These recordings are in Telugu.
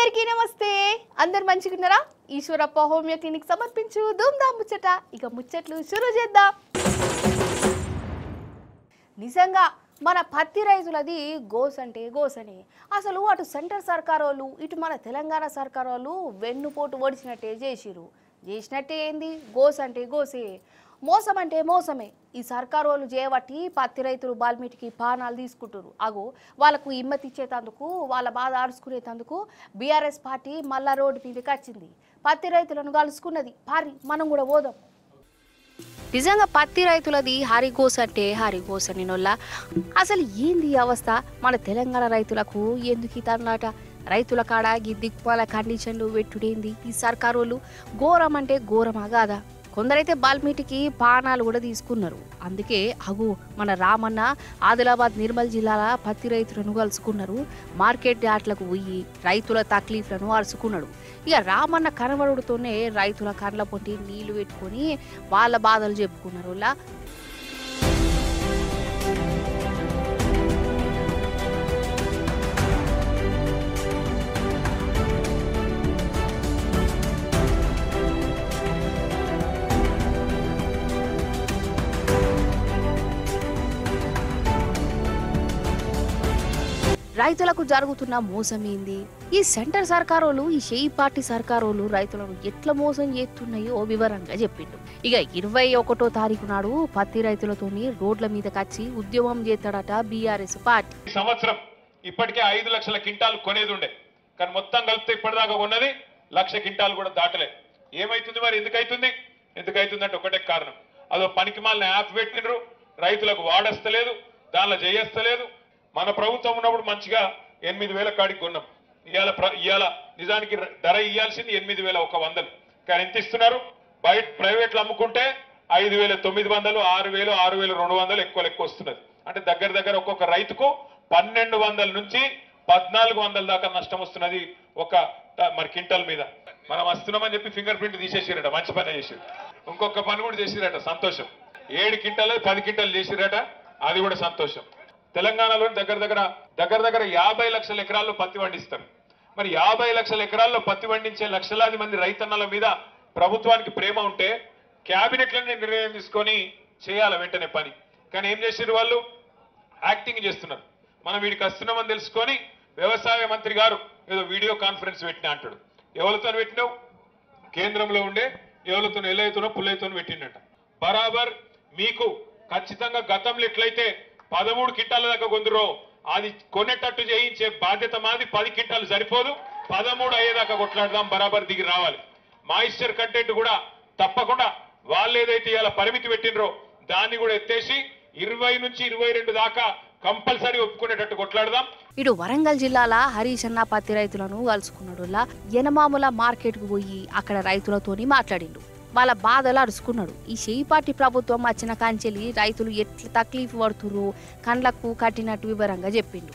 అందరికీ నమస్తే. అందరు మంచిగున్నారా? ఈశ్వరప్ప హోమియో క్లినిక్ సమర్పించు ధూమ్ధామ్ ముచ్చట. ఇక ముచ్చట్లు షురూ చేద్దాం. నిజంగా మన పత్తి రైతులది గోస్ అంటే గోసనే. అసలు అటు సెంటర్ సర్కార్ వాళ్ళు ఇటు మన తెలంగాణ సర్కార్ వాళ్ళు వెన్నుపోటు ఓడిచినట్టే చేసినట్టే ఏంది? గోస్ అంటే గోసే, మోసం అంటే మోసమే. ఈ సర్కారు వాళ్ళు చేయబట్టి పత్తి రైతులు బాల్మీటికి పానాలు తీసుకుంటారు. అగో వాళ్ళకు ఇమ్మతి ఇచ్చేటందుకు, వాళ్ళ బాధ ఆడుచుకునేటందుకు బీఆర్ఎస్ పార్టీ మళ్ళా రోడ్డు మీదకి వచ్చింది. పత్తి రైతులను కలుసుకున్నది. పారి మనం కూడా పోదాం. నిజంగా పత్తి రైతులది హరిగోస్ అంటే హరిగోస్ అని నొల్ల. అసలు ఏంది అవస్థ? మన తెలంగాణ రైతులకు ఎందుకు ఇతన్నాట? రైతుల కాడ ఈ దిక్కుమాల కండిషన్లు పెట్టుడేంది? ఈ సర్కారు వాళ్ళు ఘోరం అంటే ఘోరమా కాదా? కొందరైతే బాల్మీటికి పానాలు కూడా తీసుకున్నారు. అందుకే అగు మన రామన్న ఆదిలాబాద్ నిర్మల్ జిల్లాల పత్తి రైతులను కలుసుకున్నారు. మార్కెట్ యార్డ్లకు పోయి రైతుల తక్లీఫ్లను అరుచుకున్నాడు. ఇక రామన్న కనబడుతూనే రైతుల కండ్ల పొంటి నీళ్లు పెట్టుకొని వాళ్ళ బాధలు చెప్పుకున్నారు. రైతులకు జరుగుతున్న మోసం ఏంది? ఈ సెంటర్ సర్కారోళ్ళు, ఈ షేయి పార్టీ సర్కారోళ్ళు రైతులను ఎట్లా మోసం చేస్తున్నాయో వివరంగా చెప్పిండు. ఇక 21వ తారీఖు నాడు పత్తి రైతులతోని రోడ్ల మీదకి వచ్చి ఉద్యమం చేస్తాడట బీఆర్ఎస్ పార్టీ. ఈ సంవత్సరం ఇప్పటికే 5 లక్షల క్వింటాలు కొనేది ఉండే, కానీ మొత్తం కలిపితే ఇప్పటిదాకా కొన్నది 1,00,000 క్వింటాలు కూడా దాటలేదు. ఏమైతుంది మరి? ఎందుకైతుందంటే ఒకటే కారణం, అదో పనికిమాలిన యాప్ పెట్టినరు, రైతులకు వాడస్తలేదు, దానిలో చేయస్తలేదు. మన ప్రభుత్వం ఉన్నప్పుడు మంచిగా 8,000 కాడికి కొన్నాం. ఇవాళ నిజానికి ధర ఇవ్వాల్సింది 8,100, కానీ ఎంత ఇస్తున్నారు? బయట ప్రైవేట్లు అమ్ముకుంటే 5,900, 6,000, 6,200 ఎక్కువ వస్తున్నది. అంటే దగ్గర ఒక్కొక్క రైతుకు 1,200 నుంచి 1,400 దాకా నష్టం వస్తున్నది ఒక మరి క్వింటల్ మీద. మనం వస్తున్నామని చెప్పి ఫింగర్ ప్రింట్ తీసేసిరట, మంచి పని చేసిరు. ఇంకొక పని కూడా చేసిరట, సంతోషం. 7 క్వింటాలు 10 క్వింటాలు చేసిరట, అది కూడా సంతోషం. తెలంగాణలో దగ్గర 50 లక్షల ఎకరాల్లో పత్తి పండిస్తారు. మరి 50 లక్షల ఎకరాల్లో పత్తి పండించే లక్షలాది మంది రైతన్నల మీద ప్రభుత్వానికి ప్రేమ ఉంటే క్యాబినెట్లన్నీ నిర్ణయం తీసుకొని చేయాలి వెంటనే పని. కానీ ఏం చేసారు? వాళ్ళు యాక్టింగ్ చేస్తున్నారు. మనం వీడికి వస్తున్నామని తెలుసుకొని వ్యవసాయ మంత్రి గారు ఏదో వీడియో కాన్ఫరెన్స్ పెట్టినా అంటాడు. ఎవరితో పెట్టినావు? కేంద్రంలో ఉండే ఎవరితో ఎల్లైతునో పుల్లైతోనో పెట్టిండట. బరాబర్ మీకు ఖచ్చితంగా గతంలో ఎట్లయితే 13 క్వింటాల దాకా కొందరో అది కొనేటట్టు చేయించే బాధ్యత మాది. 10 క్వింటాలు సరిపోదు, 13 అయ్యేదాకా కొట్లాడదాం, బరాబర్ దిగి రావాలి. మాయిశ్చర్ కంటెంట్ కూడా తప్పకుండా వాళ్ళు ఏదైతే ఇలా పరిమితి పెట్టినరో దాన్ని కూడా ఎత్తేసి 20 నుంచి 22 దాకా కంపల్సరీ ఒప్పుకునేటట్టు కొట్లాడదాం. ఇటు వరంగల్ జిల్లాల హరీష్ అన్న పత్తి రైతులను కలుసుకున్నాడు. యనమాముల మార్కెట్ కు పోయి అక్కడ రైతులతోని మాట్లాడిండు. వాళ్ళ బాధలు అరుచుకున్నాడు. ఈ షేయి పార్టీ ప్రభుత్వం వచ్చిన కాంచెలి రైతులు ఎట్లా తక్లీఫ్ పడుతురు కండ్లకు కట్టినట్టు వివరంగా చెప్పిండు.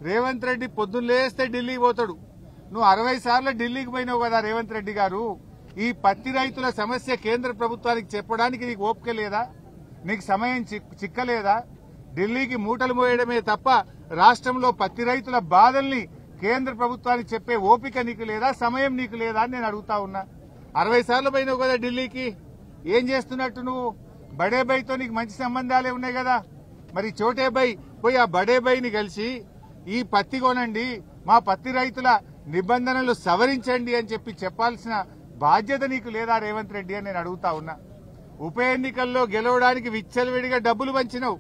రేవంత్ రెడ్డి పొద్దున్న లేస్తే ఢిల్లీకి పోతాడు. నువ్వు 60 సార్లు ఢిల్లీకి పోయినావు కదా రేవంత్ రెడ్డి గారు. ఈ పత్తి రైతుల సమస్య కేంద్ర ప్రభుత్వానికి చెప్పడానికి నీకు ఓపిక లేదా? నీకు సమయం చిక్కలేదా? ఢిల్లీకి మూటలు మోయడమే తప్ప రాష్ట్రంలో పత్తి రైతుల బాధల్ని కేంద్ర ప్రభుత్వానికి చెప్పే ఓపిక నీకు లేదా? సమయం నీకు లేదా అని నేను అడుగుతా ఉన్నా. 60 సార్లు పోయినావు కదా ఢిల్లీకి. ఏం చేస్తున్నట్టు నువ్వు? బడే బైతో నీకు మంచి సంబంధాలే ఉన్నాయి కదా. మరి చోటే బై పోయి ఆ బడే బైని కలిసి ఈ పత్తి కొనండి, మా పత్తి రైతుల నిబంధనలు సవరించండి అని చెప్పాల్సిన బాధ్యత నీకు లేదా రేవంత్ రెడ్డి అని నేను అడుగుతా ఉన్నా. ఉప ఎన్నికల్లో గెలవడానికి విచ్చలవిడిగా డబ్బులు పంచినావు,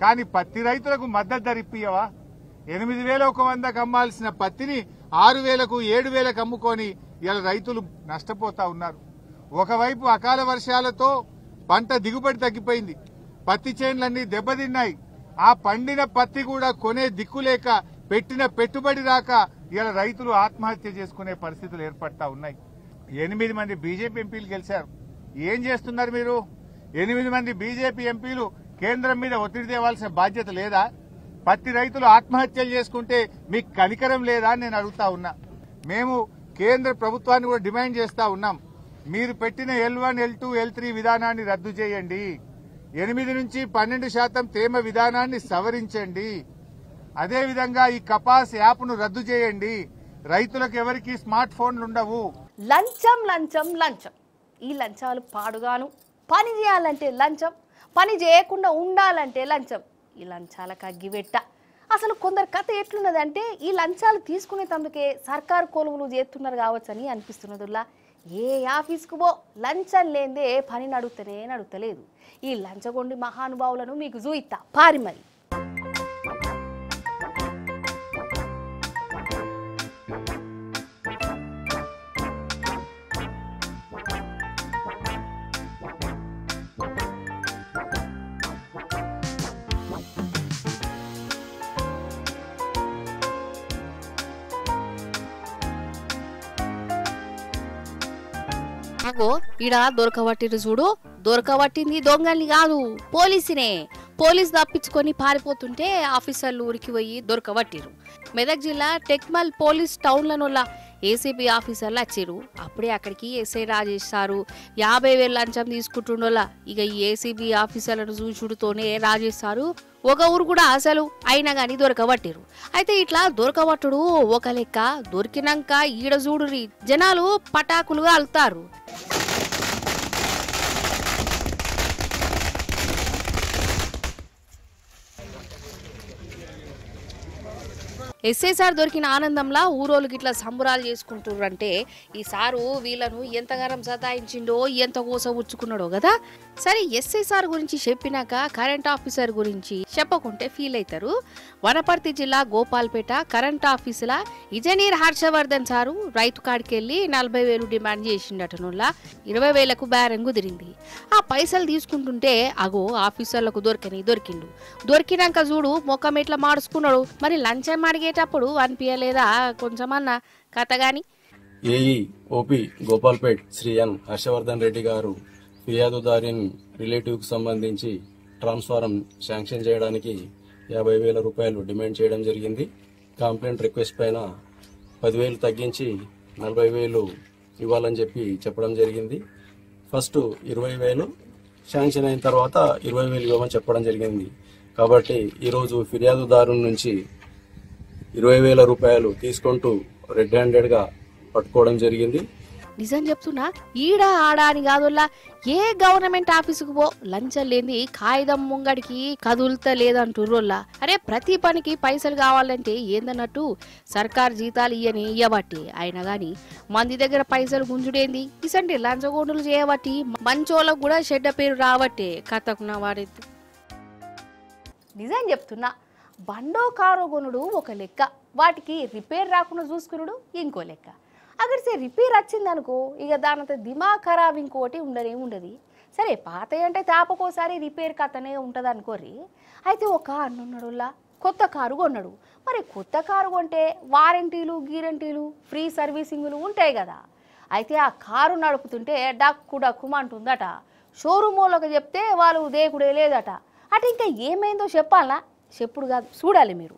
కానీ పత్తి రైతులకు మద్దతు ధర ఇప్పియవా? 8,100 అమ్మాల్సిన పత్తిని 6,000కు 7,000కు అమ్ముకొని ఇలా రైతులు నష్టపోతా ఉన్నారు. ఒకవైపు అకాల వర్షాలతో పంట దిగుబడి తగ్గిపోయింది, పత్తి చేన్లన్నీ దెబ్బతిన్నాయి. ఆ పండిన పత్తి కూడా కొనే దిక్కులేక పెట్టిన పెట్టుబడి రాక ఇలా రైతులు ఆత్మహత్య చేసుకునే పరిస్థితులు ఏర్పడతా ఉన్నాయి. 8 మంది బీజేపీ ఎంపీలు గెలిచారు. ఏం చేస్తున్నారు మీరు? 8 మంది బీజేపీ ఎంపీలు కేంద్రం మీద ఒత్తిడి తేవాల్సిన బాధ్యత లేదా? పత్తి రైతులు ఆత్మహత్యలు చేసుకుంటే మీకు కనికరం లేదా అని నేను అడుగుతా ఉన్నా. మేము కేంద్ర ప్రభుత్వాన్ని కూడా డిమాండ్ చేస్తా ఉన్నాం. మీరు పెట్టిన L1, L2, L3 విధానాన్ని రద్దు చేయండి. 8 నుంచి 12% తేమ విధానాన్ని సవరించండి. అదేవిధంగా ఈ కపాస్ యాప్ను రద్దు చేయండి. రైతులకు ఎవరికి స్మార్ట్ ఫోన్లు ఉండవు. లంచం లంచం లంచం, ఈ లంచాలు పాడుగాను. పని చేయాలంటే లంచం, పని చేయకుండా ఉండాలంటే లంచం. ఈ లంచాలకు అగ్గివెట్ట. అసలు కొందరు కథ ఎట్లున్నదంటే ఈ లంచాలు తీసుకునేందుకే సర్కారు కొలువులు చేస్తున్నారు కావచ్చని అనిపిస్తున్నదిలా. ఏ ఆఫీస్కు పో లంచం లేదే పని నడుస్తలేదు. ఈ లంచగొండి మహానుభావులను మీకు చూయిస్తా పారి మరి. అగో ఈడ దొరకబట్టిరు చూడు. దొరకబట్టింది దొంగల్ని కాదు, పోలీసునే. పోలీసు తప్పించుకొని పారిపోతుంటే ఆఫీసర్లు ఊరికి పోయి దొరకబట్టిరు. మెదక్ జిల్లా టెక్మల్ పోలీస్ టౌన్లనొల్ల ఏసీబీ ఆఫీసర్లు వచ్చిరు. అప్పుడే అక్కడికి ఎస్ఐ రాజేష్ సారు 50,000 లంచం తీసుకుంటుండోలా. ఇక ఈ ఏసీబీ ఆఫీసర్లను చూచుడుతోనే రాజేష్ సారు ఒక ఊరు కూడా అసలు అయినా గానీ దొరకబట్టిరు. అయితే ఇట్లా దొరకబట్టుడు ఒక లెక్క, దొరికినాక ఈడ చూడురి జనాలు పటాకులుగా అల్తారు. ఎస్ఐ సార్ దొరికిన ఆనందంలా ఊరోళ్ళు గిట్లా సంబురాలు చేసుకుంటుర్రంటే ఈ సారు వీళ్ళను ఎంతగానం సతాయించిండో ఎంత కోస ఉచ్చుకున్నాడో కదా. సరే ఎస్ఐ సార్ గురించి చెప్పినాక కరెంట్ ఆఫీసర్ గురించి చెప్పకుంటే ఫీల్ అవుతారు. వనపర్తి జిల్లా గోపాల్పేట కరెంట్ ఆఫీసుల ఇంజనీర్ హర్షవర్ధన్ సారు రైతు కాడికెళ్ళి 40,000 డిమాండ్ చేసిండటనుల్లా 20,000కు బేరం కుదిరింది. ఆ పైసలు తీసుకుంటుంటే అగో ఆఫీసర్లకు దొరికిండు. దొరికినాక చూడు మొక్కం ఎట్లా మార్చుకున్నాడు. మరి లంచం అడిగేటప్పుడు అనిపించలేదా కొంచెమన్నా కథ గాని? ఏఈ ఓపీ గోపాల్పేట్ శ్రీ ఎన్ హర్షవర్ధన్ రెడ్డి గారు ఫిర్యాదుదారిని రిలేటివ్ కు సంబంధించి ట్రాన్స్ఫారం శాంక్షన్ చేయడానికి 50,000 రూపాయలు డిమాండ్ చేయడం జరిగింది. కంప్లైంట్ రిక్వెస్ట్ పైన 10,000 తగ్గించి 40,000 ఇవ్వాలని చెప్పడం జరిగింది. ఫస్ట్ 20,000 శాంక్షన్ అయిన తర్వాత 20,000 ఇవ్వమని చెప్పడం జరిగింది. కాబట్టి ఈరోజు ఫిర్యాదుదారు నుంచి 20,000 రూపాయలు తీసుకుంటూ రెడ్ హ్యాండెడ్ గా పట్టుకోవడం జరిగింది. నిజం చెప్తున్నా, ఈడ ఆడ అని కాదుల్లా ఏ గవర్నమెంట్ ఆఫీసుకు పో లంచం లేని కాగితం ముంగడికి కదులుతలేదంటుర్రోల్లా. అరే ప్రతి పనికి పైసలు కావాలంటే ఏందన్నట్టు సర్కార్ జీతాలు ఇయ్యబట్టి అయినా గాని మంది దగ్గర పైసలు గుంజుడేంది. ఇసంటే లంచగొండులు చేయబట్టి మంచోళ్ళకు కూడా చెడ్డ పేరు రాబట్టే కథకున్న వాడైతే. నిజం చెప్తున్నా, బండో కారో కొనుడు ఒక లెక్క, వాటికి రిపేర్ రాకుండా చూసుకునుడు ఇంకో లెక్క. అగర్సే రిపేర్ వచ్చిందనుకో ఇక దానంత దిమాగ్ ఖరాబ్ ఇంకోటి ఉండదు. సరే పాత అంటే తాపకోసారి రిపేర్ కథనే ఉంటుంది అనుకోరి. అయితే ఒక అన్నున్నాడులా కొత్త కారు కొన్నాడు. మరి కొత్త కారు కొంటే వారంటీలు గీరంటీలు ఫ్రీ సర్వీసింగులు ఉంటాయి కదా. అయితే ఆ కారు నడుపుతుంటే డక్కుమంటుందట. షోరూమ్ వాళ్ళకి చెప్తే వాళ్ళు దేకుడే లేదట. అటు ఇంకా ఏమైందో చెప్పాలనా? చెప్పుడు కాదు, చూడాలి మీరు.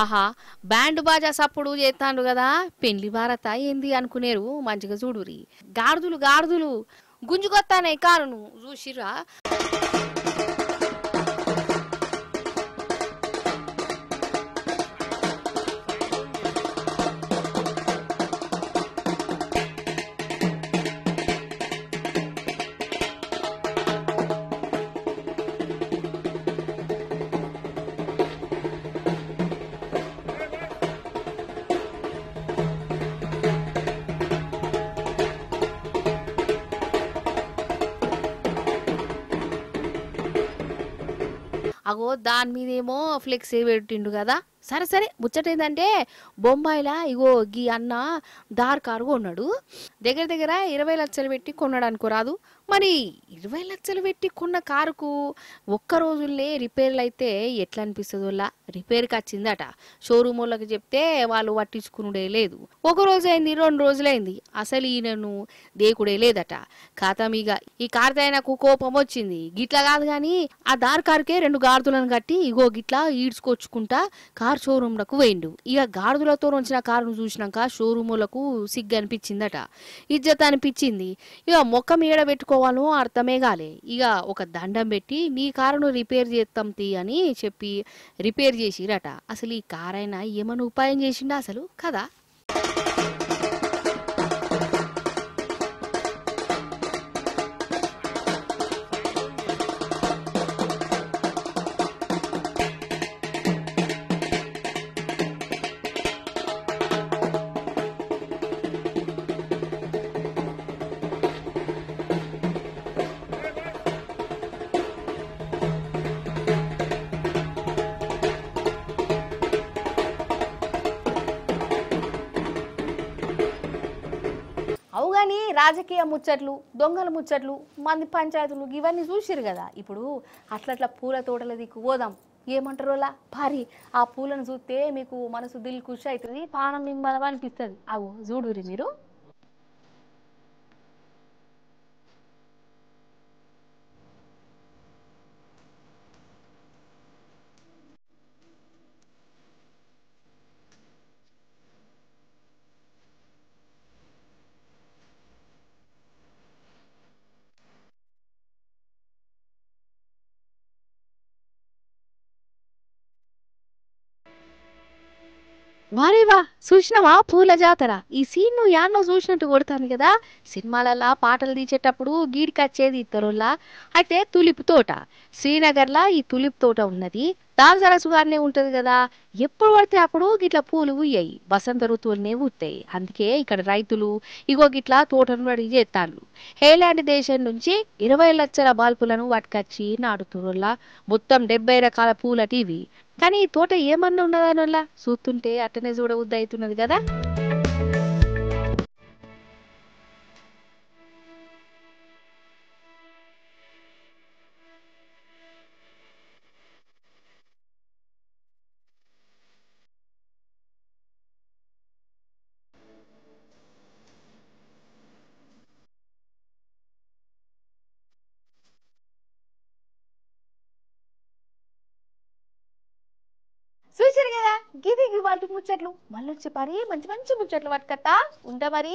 ఆహా బ్యాండ్ బాజా సప్పుడు చేస్తాండు కదా, పెళ్లి భారత ఏంది అనుకునేరు. మంచిగా చూడురి గాడిదలు గుంజుకొత్తానే కారును చూసిరా. అగో దాని మీదేమో ఫ్లెక్స్ పెట్టిండు కదా. సరే ముచ్చటేందంటే బొంబాయిలా ఇగో గీ అన్న దార్ కారు కొన్నాడు. దగ్గర 20 లక్షలు పెట్టి కొన్నాడు అనుకోరాదు. మరి 20 లక్షలు పెట్టి కొన్న కారుకు ఒక్క రోజుల్లే రిపేర్లు అయితే ఎట్లా అనిపిస్తుందో రిపేర్కి వచ్చిందట. షోరూమ్ వాళ్ళకి చెప్తే వాళ్ళు పట్టించుకునుడే లేదు. ఒక రోజు అయింది, 2 రోజులైంది, అసలు ఈయనను దేకుడే లేదట. ఖాతామీగా ఈ కారుతో ఆయనకు కోపం వచ్చింది. గిట్లా కాదు కానీ ఆ దారి కారుకే 2 గాడిదలను కట్టి ఇగో గిట్లా ఈడ్చుకొచ్చుకుంటా కార్ షోరూమ్లకు పోయిండు. ఇక గాడిదలతో వచ్చిన కారును చూసినాక షోరూమ్ వాళ్ళకు సిగ్గు అనిపించిందట, ఇజ్జత్ అనిపించింది. ఇక మొక్క మీద పెట్టుకోవాలో అర్థమే కాలే. ఇక ఒక దండం పెట్టి మీ కారును రిపేర్ చేస్తాం తీ అని చెప్పి రిపేర్ చేసిరట. అసలు ఈ కారు అయినా ఏమైనా ఉపాయం చేసిండా అసలు కదా. అవుగాని రాజకీయ ముచ్చట్లు, దొంగల ముచ్చట్లు, మంది పంచాయతీలు ఇవన్నీ చూసిరు కదా. ఇప్పుడు అట్లట్లా పూల తోటల దిక్కు పోదాం. ఏమంటారు అలా భారీ ఆ పూలను చూస్తే మీకు మనసు దిల్ ఖుషి అవుతుంది, పానం నిమ్మలం అనిపిస్తుంది. అవు చూడురి మీరు. వారేవా చూసినావా పూల జాతర. ఈ సీన్ నువ్వు యాన్నో చూసినట్టు కొడతాను కదా. సినిమాలల్లా పాటలు తీసేటప్పుడు గీడికి వచ్చేది ఇతరుల్లా. అయితే తులిప్ తోట శ్రీనగర్లా ఈ తులిప్ తోట ఉన్నది. దాని సరసుగానే ఉంటది కదా. ఎప్పుడు పడితే అప్పుడు గిట్లా పూలు పూయాయి, వసంత ఋతువులనే పూస్తాయి. అందుకే ఇక్కడ రైతులు ఇగో గిట్లా తోటను రెడీ చేస్తాను. హేలాండ్ దేశం నుంచి 20 లక్షల బాల్పులను పట్టుకొచ్చి నాటుతురుల్లా. మొత్తం 70 రకాల పూలటి ఇవి. కానీ ఈ తోట ఏమన్నా ఉన్నదానల్లా చూస్తుంటే అట్టనే చూడబుద్ధి అవుతున్నది కదా. చూసారు కదా, గిది వాటి ముచ్చట్లు. మళ్ళీ వచ్చి పరి మంచి మంచి ముచ్చట్లు పట్టుకత్తా ఉంటా మరి.